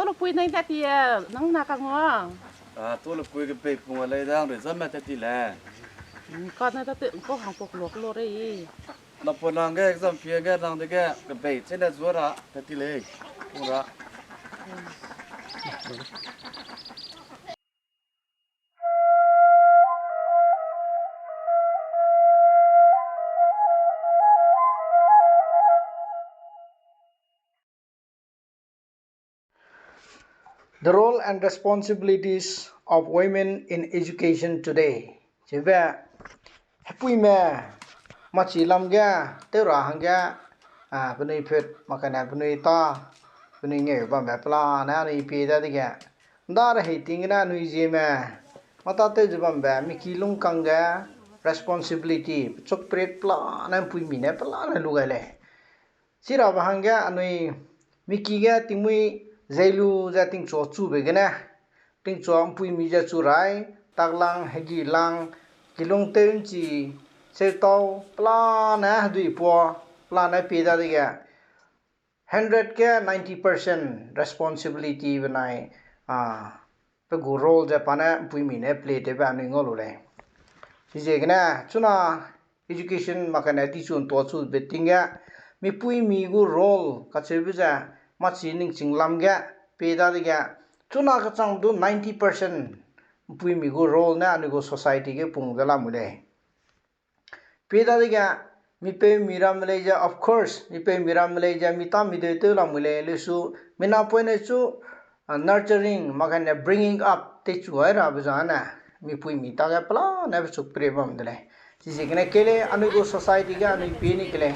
ตัวลูกปุยในแต่ที่น้องนากังวะตัวลูกปุยก็ไปปรุงอะไรได้หรือจะมาแต่ที่แหละก่อนนั้นจะตื่นก็หางปกหลวกโลดเลยเราปนรังแกซ้ำเพียงแกรังแต่แกก็ไปเช่นนั้นสัวละแต่ที่เลยปรุงละ The role and responsibilities of women in education today. Chebe hapui me machi lamga te ra hanga bunui phet makana bunui ta bunui nge ba me pla na ni pi da diga dar he tingna nui Zeme mata te jabam ba mi kilung kanga responsibility chok prek pla na pui mi ne pla na lugale sira ba hanga anui mi kiga tingmui Zailu za ting cho chu be gana ting cho pui mi ja chu rai tak lang hegi lang kilong ten chi se tau pla na dui po pla na pe da ga 100 ke 90% responsibility benai pe go role ja pana pui mi ne play de ba ni ngolo le si je gana chuna education makana ti chun to chu be tinga mi pui mi go role ka che be ja machi ning chinglam ga peda diga chuna ka chang du 90% pui mi go role na ani go society ge pung gala mule peda diga mi pe miram leja of course mi pe miram leja mi ta mi de te la mule le su mina poine chu nurturing magana bringing up te chu ra bajana mi pui mi ta ga pla na chu prebam dele si gene kele ani go society ga ani pe ni kele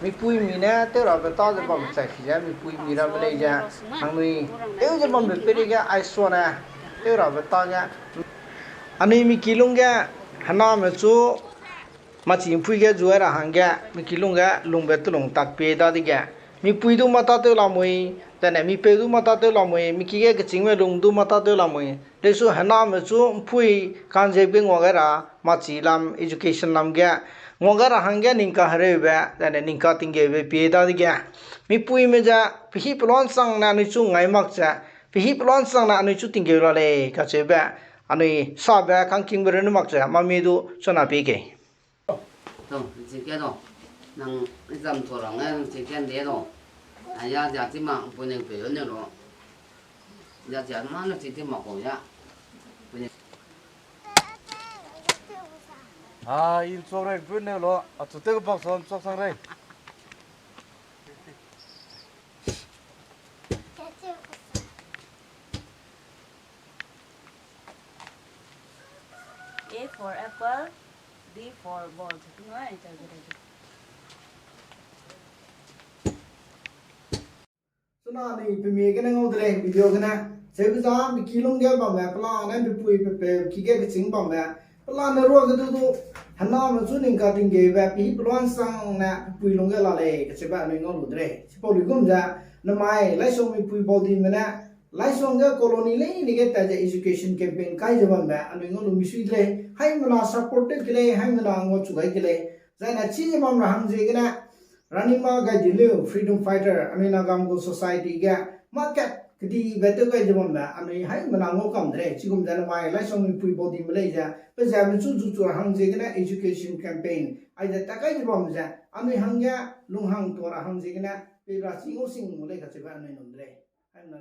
mi pui mi na te ra ta de bam sa khi ja mi pui mi ra le ja ang mi te je bam be pe ga ai so na te ra ta ga ani mi kilung ga hana me chu ma chi pui ga ju ra hang ga mi kilung ga lung be tu lung tak pe da de ga mi pui du ma ta te la moi ta na mi pe du ma ta te la moi mi ki ga ching me lung du ma ta te la moi le su hana me chu pui kan je be ngo ga ra ma chi lam education lam ga ngogara hangya ningka hareba dane ningka tingge be peda diga mi pui meja pihi plon sang na ni chu ngai mak cha pihi plon sang na ni chu tingge la le ka cheba ani sa ba kang king ber ni mak cha ma mi du chona pe ke to ji ke do nang zam to rang ngai ji ke de do ya ja ti ma pu ne pe ne lo ya ja ma no ji ti ma ko ya in chok rai pun ne lo chu te ko bak son chok sang rai A for apple, D for ball. Suna ni pe mi ga ngau dre video ga na se bu za mi kilong ga ba ma pla na bi pui pe pe ki ga ching ba ma pla na ro ga du hana ma chu ning ka ting ge ba pi plon sang na pui long ga la le ka che ba ni ngau lu dre si po li gum ja na mai Laisong Mipui Baudi me na Laisong ga colony le ni ga ta ja education campaign kai ja ban ba ani ngau lu mi sui dre hai ma na support ke le hai ma na ngo chu ga ke le za na chi ma ma hang je ga na Ranima ga jilu freedom fighter amina gamgo society ga market kedi beto ga jabam ba ami hai manango kam dre chigum jana mai Laisong Mipui Baudi malaysia pe jam chu hang je gna education campaign ai da takai jabam ja ami hangya lunghang tora hang je gna pe ra singo sing mole ka cheba nei nom dre hai na